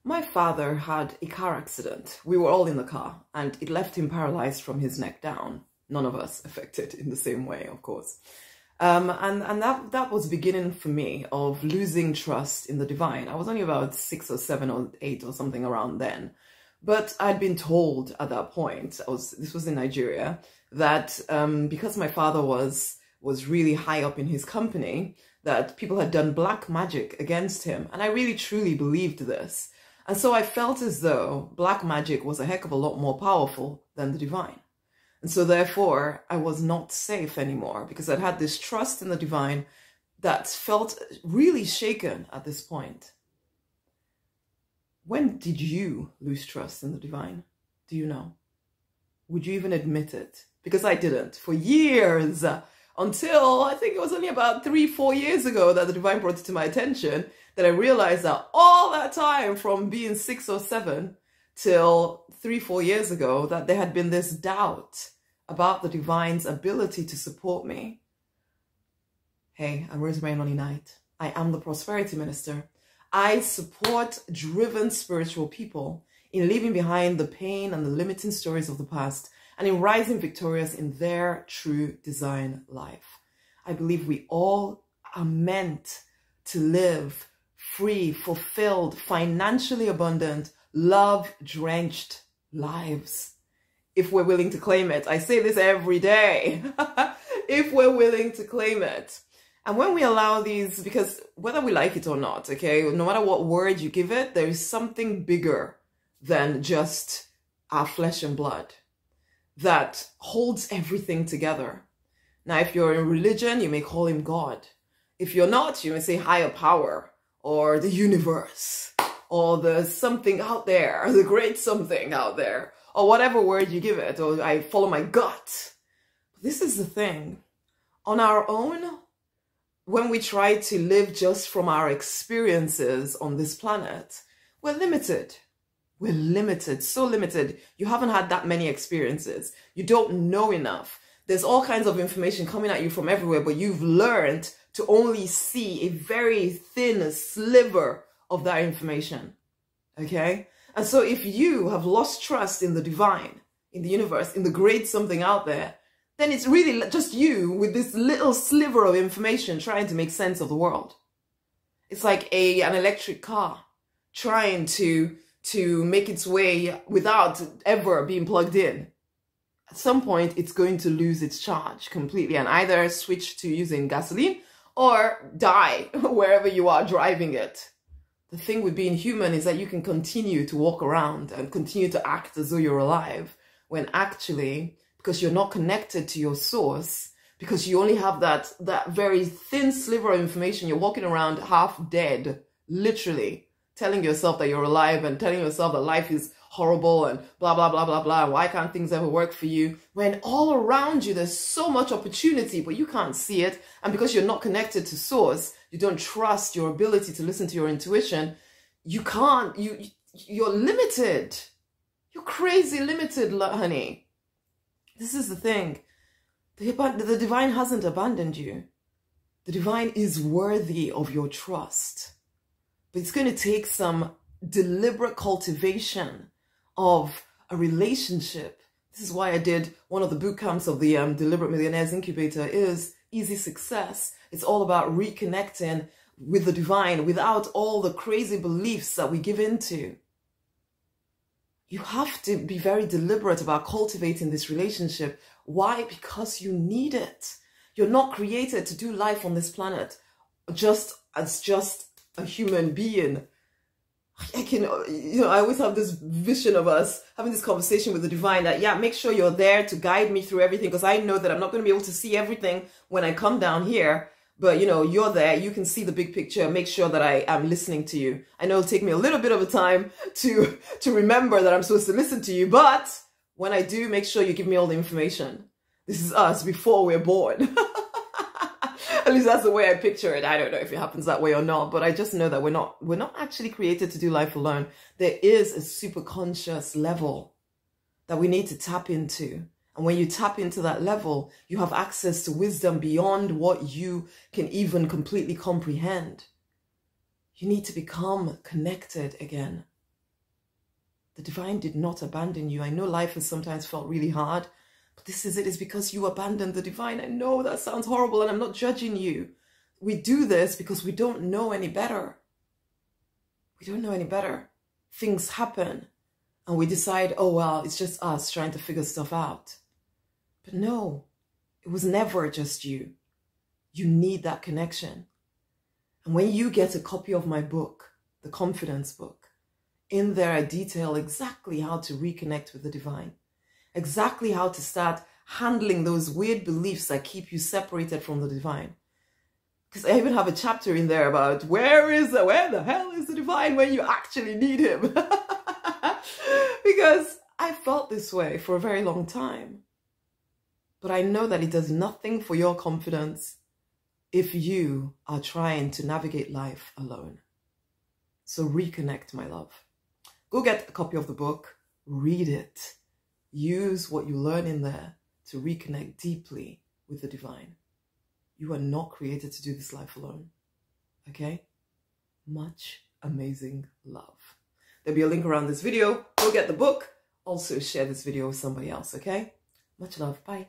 My father had a car accident. We were all in the car and it left him paralyzed from his neck down. None of us affected in the same way, of course. And that was beginning for me of losing trust in the divine. I was only about 6 or 7 or 8 or something around then. But I'd been told at that point, this was in Nigeria, that because my father was really high up in his company, that people had done black magic against him. And I really truly believed this. And so I felt as though black magic was a heck of a lot more powerful than the divine. And so therefore, I was not safe anymore because I'd had this trust in the divine that felt really shaken at this point. When did you lose trust in the divine? Do you know? Would you even admit it? Because I didn't for years, until I think it was only about 3-4 years ago that the divine brought it to my attention, that I realized that all that time from being 6 or 7 till 3-4 years ago, that there had been this doubt about the divine's ability to support me. Hey, I'm Rosemary Nonny Knight. I am the prosperity minister. I support driven spiritual people in leaving behind the pain and the limiting stories of the past and in rising victorious in their true design life. I believe we all are meant to live free, fulfilled, financially abundant, love-drenched lives. If we're willing to claim it. I say this every day. If we're willing to claim it. And when we allow these, because whether we like it or not, okay, no matter what word you give it, there is something bigger than just our flesh and blood that holds everything together. Now, if you're in religion, you may call him God. If you're not, you may say higher power or the universe or the something out there, the great something out there, or whatever word you give it, or I follow my gut. This is the thing. On our own, when we try to live just from our experiences on this planet, we're limited. We're limited, so limited. You haven't had that many experiences. You don't know enough. There's all kinds of information coming at you from everywhere, but you've learned to only see a very thin sliver of that information. Okay? And so if you have lost trust in the divine, in the universe, in the great something out there, then it's really just you with this little sliver of information trying to make sense of the world. It's like an electric car trying to make its way without ever being plugged in. At some point, it's going to lose its charge completely and either switch to using gasoline or die wherever you are driving it. The thing with being human is that you can continue to walk around and continue to act as though you're alive when actually, because you're not connected to your source, because you only have that very thin sliver of information, you're walking around half dead, literally, telling yourself that you're alive and telling yourself that life is horrible and blah, blah, blah, blah, blah. Why can't things ever work for you? When all around you, there's so much opportunity, but you can't see it. And because you're not connected to source, you don't trust your ability to listen to your intuition. You can't, you're limited. You're crazy limited, honey. This is the thing. The divine hasn't abandoned you. The divine is worthy of your trust. But it's going to take some deliberate cultivation of a relationship. This is why I did one of the boot camps of the Deliberate Millionaires Incubator is Easy Success. It's all about reconnecting with the divine without all the crazy beliefs that we give into. You have to be very deliberate about cultivating this relationship. Why? Because you need it. You're not created to do life on this planet just a human being. I always have this vision of us having this conversation with the divine that, yeah, make sure you're there to guide me through everything because I know that I'm not going to be able to see everything when I come down here. But, you're there. You can see the big picture. Make sure that I am listening to you. I know it'll take me a little bit of a time to remember that I'm supposed to listen to you. But when I do, make sure you give me all the information. This is us before we're born. At least that's the way I picture it. I don't know if it happens that way or not, but I just know that we're not actually created to do life alone. There is a super conscious level that we need to tap into. And when you tap into that level, you have access to wisdom beyond what you can even completely comprehend. You need to become connected again. The divine did not abandon you. I know life has sometimes felt really hard, but this is it. It's because you abandoned the divine. I know that sounds horrible, and I'm not judging you. We do this because we don't know any better. We don't know any better. Things happen, and we decide, oh, well, it's just us trying to figure stuff out. But no, it was never just you. You need that connection. And when you get a copy of my book, the Confidence book, in there I detail exactly how to reconnect with the divine, exactly how to start handling those weird beliefs that keep you separated from the divine. Because I even have a chapter in there about where the hell is the divine when you actually need him? Because I felt this way for a very long time. But I know that it does nothing for your confidence if you are trying to navigate life alone. So reconnect, my love. Go get a copy of the book, read it. Use what you learn in there to reconnect deeply with the divine. You are not created to do this life alone. Okay? Much amazing love. There'll be a link around this video. Go get the book. Also share this video with somebody else, okay? Much love. Bye.